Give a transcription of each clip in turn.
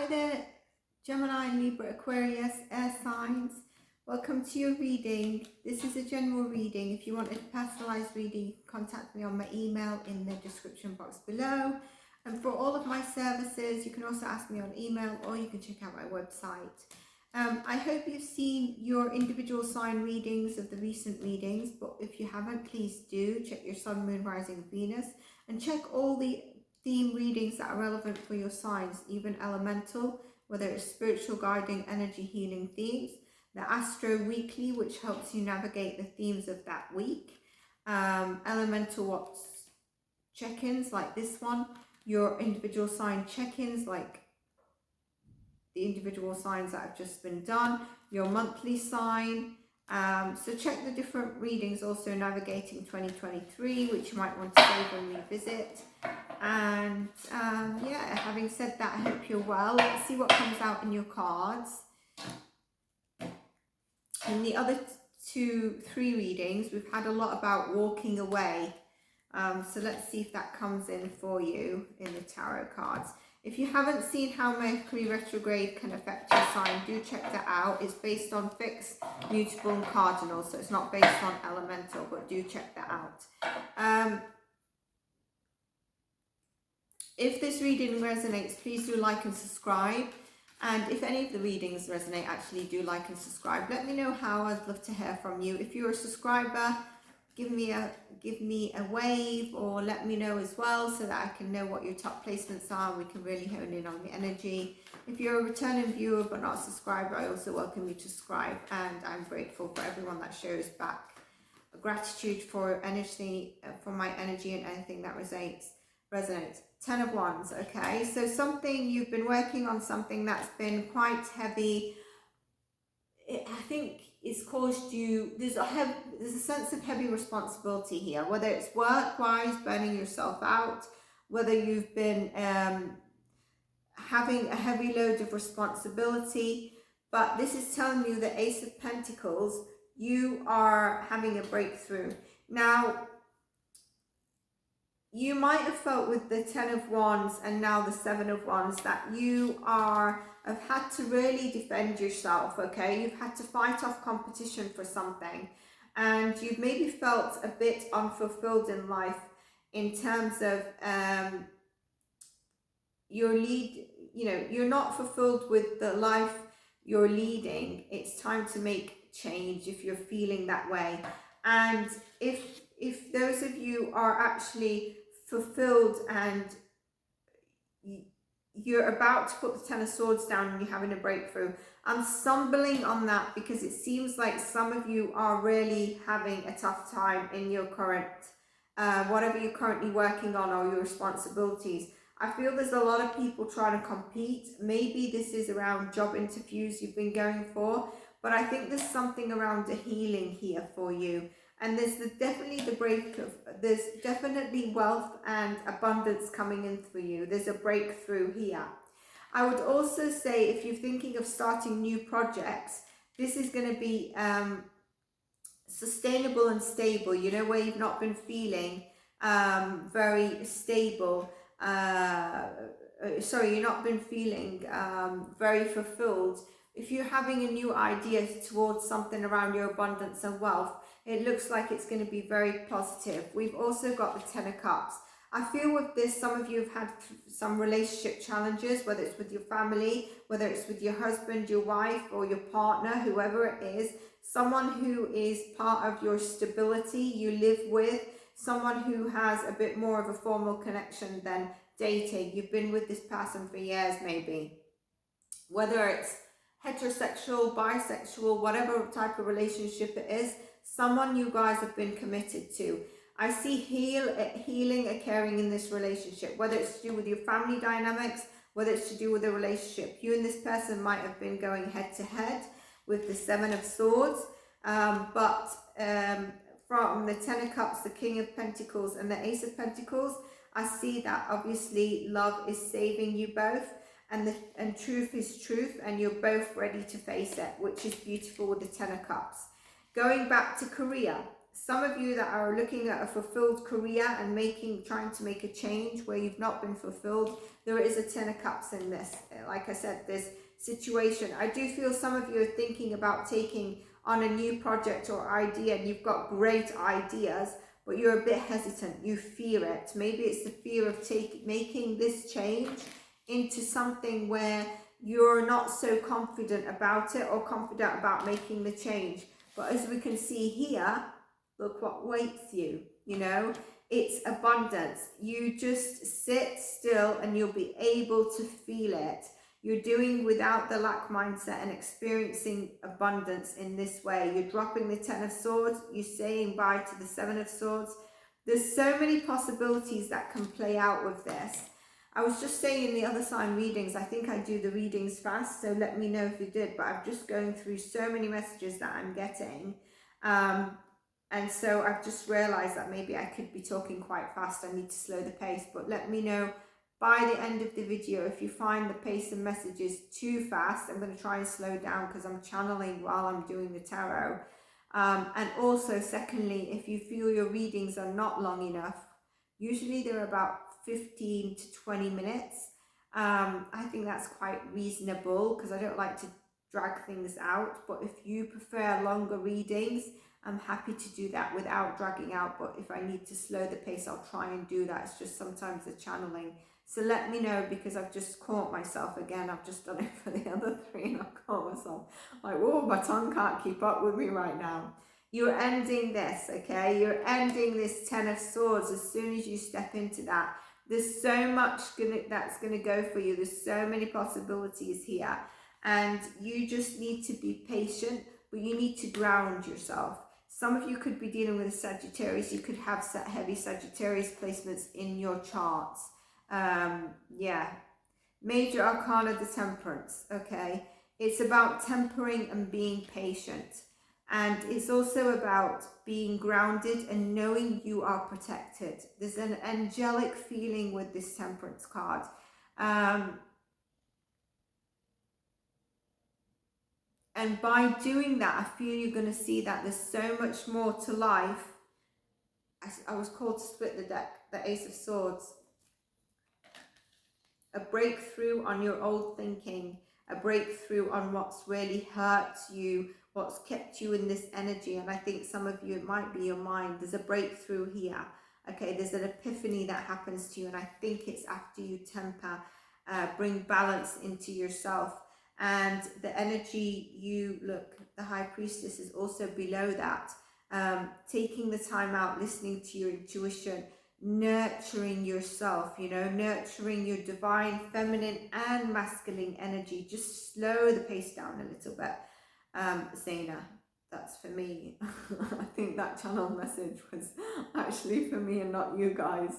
there, Gemini, Libra, Aquarius, air signs. Welcome to your reading. This is a general reading. If you want a personalized reading, you can contact me on my email in the description box below. And for all of my services, you can also ask me on email, or you can check out my website. I hope you've seen your individual sign readings of the recent readings, but if you haven't, please do check your Sun, Moon, Rising, Venus, and check all the theme readings that are relevant for your signs, even elemental, whether it's spiritual, guiding, energy, healing themes, the Astro Weekly, which helps you navigate the themes of that week, elemental what's check-ins like this one, your individual sign check-ins like the individual signs that have just been done, your monthly sign. So check the different readings, also navigating 2023, which you might want to save and revisit. And yeah, having said that, I hope you're well. Let's see what comes out in your cards. In the other three readings, we've had a lot about walking away. So let's see if that comes in for you in the tarot cards. If you haven't seen how Mercury retrograde can affect your sign, do check that out. It's based on fixed, mutable and cardinal, so it's not based on elemental, but do check that out. If this reading resonates, please do like and subscribe. And if any of the readings resonate, actually do like and subscribe. Let me know how. I'd love to hear from you. If you're a subscriber, give me a wave, or let me know as well, so that I can know what your top placements are. We can really hone in on the energy. If you're a returning viewer but not a subscriber, I also welcome you to subscribe, and I'm grateful for everyone that shows back gratitude for energy, for my energy and anything that resonates. 10 of Wands. Okay, so something you've been working on, something that's been quite heavy. I think it's caused you, there's a sense of heavy responsibility here, whether it's work-wise, burning yourself out, whether you've been having a heavy load of responsibility. But this is telling you the Ace of Pentacles, you are having a breakthrough. Now, you might have felt with the 10 of Wands and now the 7 of Wands that you have had to really defend yourself, okay? You've had to fight off competition for something, and you've maybe felt a bit unfulfilled in life in terms of you're not fulfilled with the life you're leading. It's time to make change if you're feeling that way. And if those of you are actually fulfilled and you're about to put the 10 of Swords down and you're having a breakthrough, I'm stumbling on that because it seems like some of you are really having a tough time in your current, whatever you're currently working on or your responsibilities. I feel there's a lot of people trying to compete. Maybe this is around job interviews you've been going for, but I think there's something around the healing here for you. And there's definitely there's definitely wealth and abundance coming in for you. There's a breakthrough here. I would also say if you're thinking of starting new projects, this is going to be sustainable and stable, you know, where you've not been feeling very stable. You're not been feeling very fulfilled. If you're having a new idea towards something around your abundance and wealth, it looks like it's going to be very positive. We've also got the 10 of Cups. I feel with this, some of you have had some relationship challenges, whether it's with your family, whether it's with your husband, your wife, or your partner, whoever it is, someone who is part of your stability you live with, someone who has a bit more of a formal connection than dating. You've been with this person for years maybe. Whether it's heterosexual, bisexual, whatever type of relationship it is, someone you guys have been committed to. I see healing occurring in this relationship, whether it's to do with your family dynamics, whether it's to do with a relationship. You and this person might have been going head to head with the 7 of Swords, but from the 10 of Cups, the King of Pentacles and the Ace of Pentacles, I see that obviously love is saving you both. And truth is truth, and you're both ready to face it, which is beautiful with the 10 of Cups. Going back to career, some of you that are looking at a fulfilled career and trying to make a change where you've not been fulfilled, there is a Ten of Cups in this. Like I said, this situation. I do feel some of you are thinking about taking on a new project or idea, and you've got great ideas, but you're a bit hesitant. You fear it. Maybe it's the fear of making this change into something where you're not so confident about it or confident about making the change. But as we can see here, look what waits you, you know, it's abundance. You just sit still and you'll be able to feel it. You're doing without the lack mindset and experiencing abundance in this way. You're dropping the Ten of Swords. You're saying bye to the Seven of Swords. There's so many possibilities that can play out with this. I was just saying in the other sign readings, I think I do the readings fast, so let me know if you did, but I'm just going through so many messages that I'm getting. And so I've just realized that maybe I could be talking quite fast. I need to slow the pace, but let me know by the end of the video if you find the pace and messages too fast. I'm going to try and slow down because I'm channeling while I'm doing the tarot. And also, secondly, if you feel your readings are not long enough, usually they're about 15 to 20 minutes. I think that's quite reasonable because I don't like to drag things out. But if you prefer longer readings, I'm happy to do that without dragging out. But if I need to slow the pace, I'll try and do that. It's just sometimes the channeling. So let me know, because I've just caught myself again. I've just done it for the other three and I've caught myself like, whoa, my tongue can't keep up with me right now. You're ending this, okay? You're ending this Ten of Swords as soon as you step into that. There's so much that's going to go for you. There's so many possibilities here. And you just need to be patient, but you need to ground yourself. Some of you could be dealing with a Sagittarius. You could have heavy Sagittarius placements in your charts. Yeah. Major Arcana, the Temperance, okay? It's about tempering and being patient. And it's also about being grounded and knowing you are protected. There's an angelic feeling with this Temperance card. And by doing that, I feel you're going to see that there's so much more to life. I was called to split the deck, the Ace of Swords. A breakthrough on your old thinking, a breakthrough on what's really hurt you, what's kept you in this energy. And I think some of you, it might be your mind. There's a breakthrough here. Okay, there's an epiphany that happens to you. And I think it's after you temper, bring balance into yourself. And the energy look, the High Priestess is also below that. Taking the time out, listening to your intuition, nurturing yourself, you know, nurturing your divine feminine and masculine energy. Just slow the pace down a little bit. Zaina, that's for me. I think that channel message was actually for me and not you guys.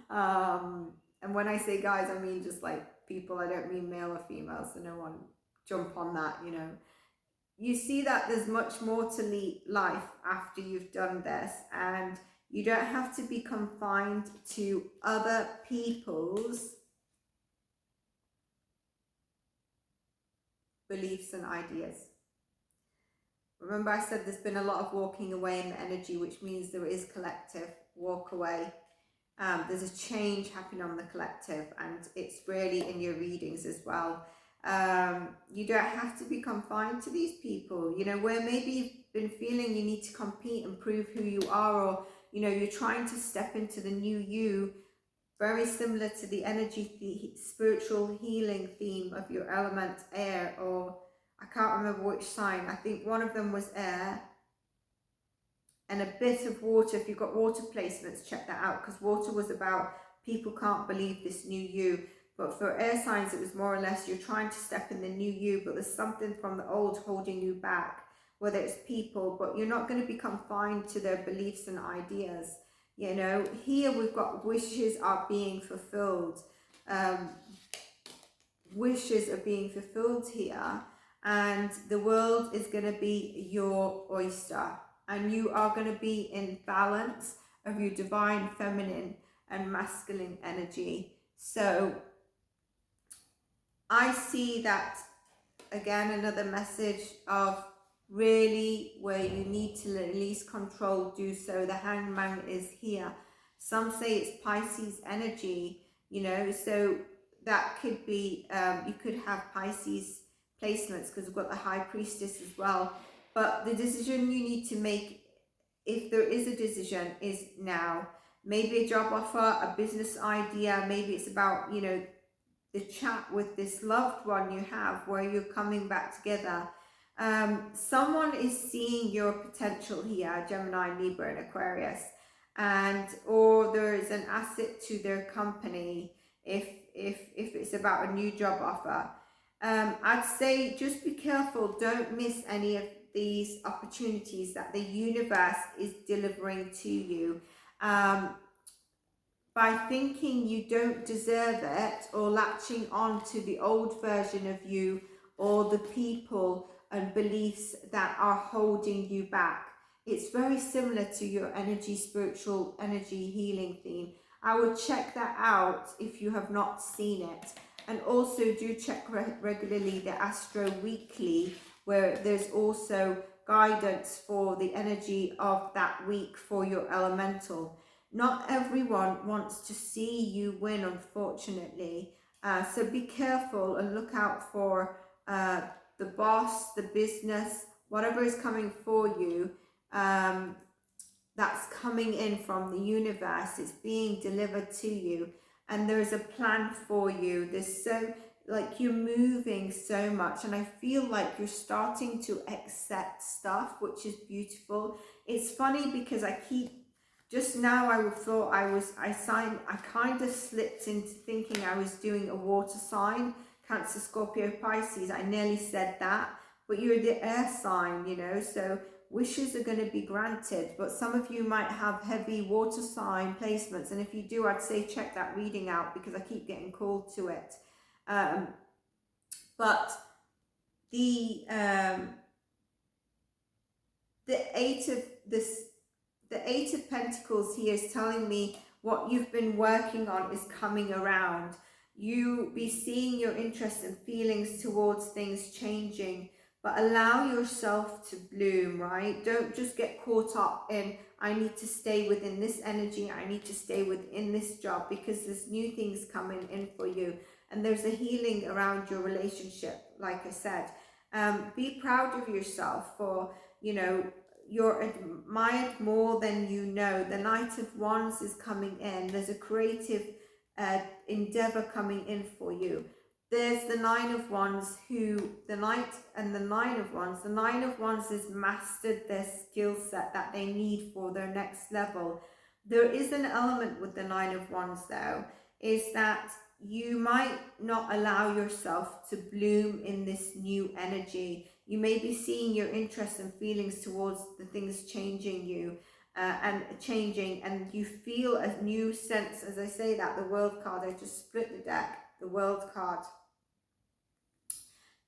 And when I say guys, I mean just like people. I don't mean male or female, so no one jump on that, you know. You see that there's much more to life after you've done this, and you don't have to be confined to other people's beliefs and ideas. Remember, I said there's been a lot of walking away in the energy, which means there is collective walk away. There's a change happening on the collective, and it's really in your readings as well. You don't have to be confined to these people, you know, where maybe you've been feeling you need to compete and prove who you are, or, you know, you're trying to step into the new you, very similar to the energy, the spiritual healing theme of your element air, or I can't remember which sign. I think one of them was air and a bit of water. If you've got water placements, check that out, because water was about people can't believe this new you. But for air signs, it was more or less you're trying to step in the new you, but there's something from the old holding you back, whether it's people, but you're not going to be confined to their beliefs and ideas. You know, here we've got wishes are being fulfilled. Wishes are being fulfilled here, and the world is going to be your oyster, and you are going to be in balance of your divine feminine and masculine energy. So I see that, again, another message of really where you need to release control, do so. The Hangman is here. Some say it's Pisces energy, you know, so that could be, you could have Pisces placements because we've got the High Priestess as well. But the decision you need to make, if there is a decision, is now. Maybe a job offer, a business idea, maybe it's about, you know, the chat with this loved one you have where you're coming back together. Someone is seeing your potential here, Gemini, Libra, and Aquarius, and or there is an asset to their company if it's about a new job offer. I'd say just be careful, don't miss any of these opportunities that the universe is delivering to you. By thinking you don't deserve it or latching on to the old version of you or the people and beliefs that are holding you back. It's very similar to your energy, spiritual energy healing theme. I would check that out if you have not seen it. And also do check regularly the Astro Weekly, where there's also guidance for the energy of that week for your elemental. Not everyone wants to see you win, unfortunately. So be careful and look out for the boss, the business, whatever is coming for you, that's coming in from the universe. It's being delivered to you. And there's a plan for you. There's so, like, you're moving so much. And I feel like you're starting to accept stuff, which is beautiful. It's funny because I keep, just now I thought I kind of slipped into thinking I was doing a water sign, Cancer, Scorpio, Pisces. I nearly said that, but you're the air sign, you know, so wishes are going to be granted. But some of you might have heavy water sign placements, and if you do, I'd say check that reading out because I keep getting called to it. But the Eight of Pentacles here is telling me what you've been working on is coming around. You be seeing your interests and feelings towards things changing, but allow yourself to bloom, right? Don't just get caught up in, I need to stay within this energy, I need to stay within this job, because there's new things coming in for you. And there's a healing around your relationship, like I said. Be proud of yourself for, you know, you're admired more than you know. The Knight of Wands is coming in. There's a creative endeavor coming in for you. There's the Nine of Wands, the Knight and the Nine of Wands. The Nine of Wands has mastered their skill set that they need for their next level. There is an element with the Nine of Wands though, is that you might not allow yourself to bloom in this new energy. You may be seeing your interests and feelings towards the things changing you and you feel a new sense. As I say that, the World card, I just split the deck, the World card.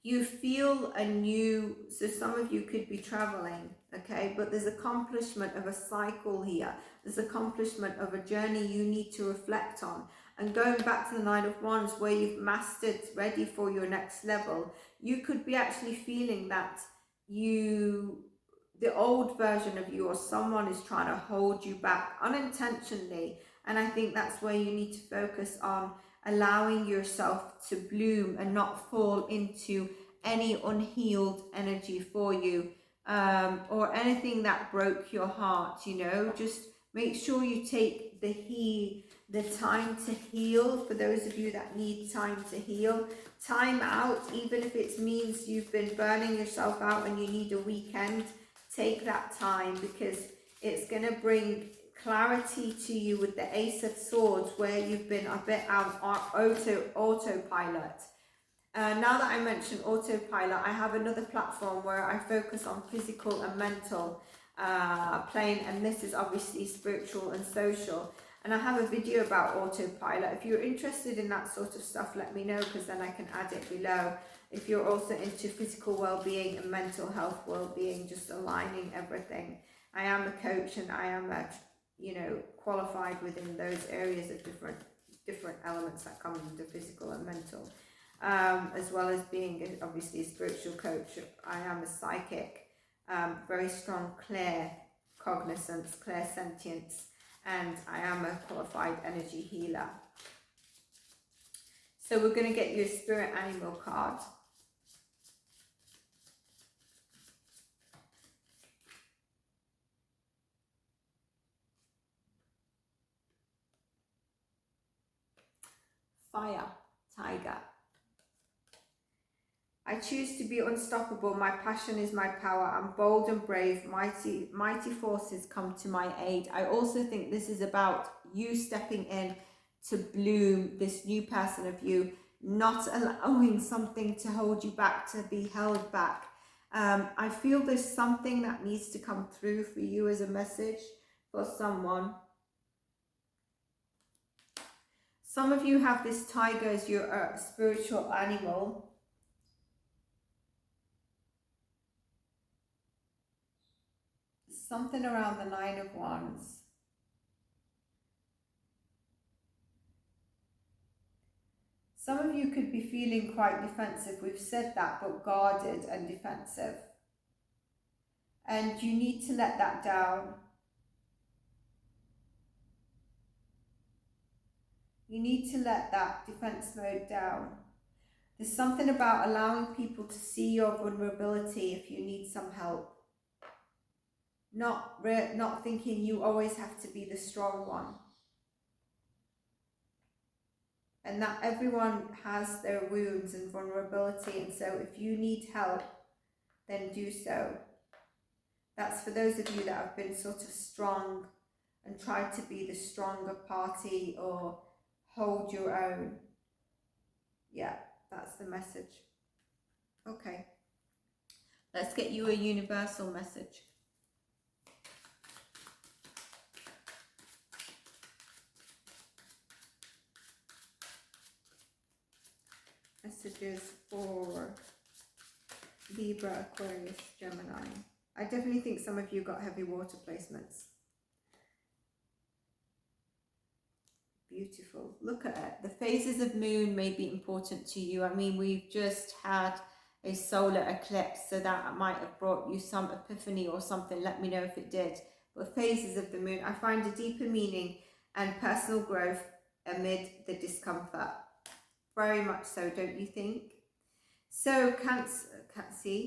You feel a new, so some of you could be traveling, okay, but there's accomplishment of a cycle here. There's accomplishment of a journey you need to reflect on. And going back to the Nine of Wands, where you've mastered, ready for your next level, you could be actually feeling that the old version of you or someone is trying to hold you back unintentionally. And I think that's where you need to focus on allowing yourself to bloom and not fall into any unhealed energy for you, or anything that broke your heart, you know. Just make sure you take the time to heal. For those of you that need time to heal, time out, even if it means you've been burning yourself out and you need a weekend, take that time, because it's going to bring clarity to you with the Ace of Swords, where you've been a bit out on autopilot. Now that I mentioned autopilot, I have another platform where I focus on physical and mental plane, and this is obviously spiritual and social. And I have a video about autopilot. If you're interested in that sort of stuff, let me know, because then I can add it below. If you're also into physical well-being and mental health well-being, just aligning everything. I am a coach, and I am qualified within those areas of different elements that come into physical and mental, as well as being obviously a spiritual coach. I am a psychic, very strong, clear cognizance, clear sentience, and I am a qualified energy healer. So we're going to get you a spirit animal card. Fire, tiger. I choose to be unstoppable. My passion is my power. I'm bold and brave. Mighty forces come to my aid. I also think this is about you stepping in to bloom this new person of you, not allowing something to hold you back, to be held back. I feel there's something that needs to come through for you as a message for someone. Some of you have this tiger as your spiritual animal. Something around the 9 of Wands. Some of you could be feeling quite defensive. We've said that, but guarded and defensive. And you need to let that down. You need to let that defense mode down. There's something about allowing people to see your vulnerability if you need some help. Not thinking you always have to be the strong one. And that everyone has their wounds and vulnerability, and so if you need help, then do so. That's for those of you that have been sort of strong and tried to be the stronger party or hold your own. Yeah, that's the message. Okay. Let's get you a universal message. Messages for Libra, Aquarius, Gemini. I definitely think some of you got heavy water placements. Beautiful. Look at it. The phases of moon may be important to you. I mean, we've just had a solar eclipse, so that might have brought you some epiphany or something. Let me know if it did. But phases of the moon, I find a deeper meaning and personal growth amid the discomfort. Very much so, don't you think? So, Cancer,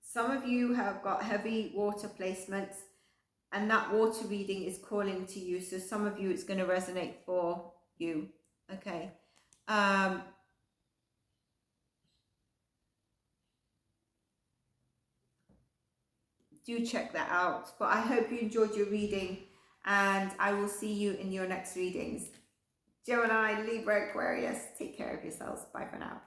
some of you have got heavy water placements, and that water reading is calling to you. So some of you, it's going to resonate for you. Okay. Do check that out. But I hope you enjoyed your reading, and I will see you in your next readings. Gemini, Libra, Aquarius, take care of yourselves. Bye for now.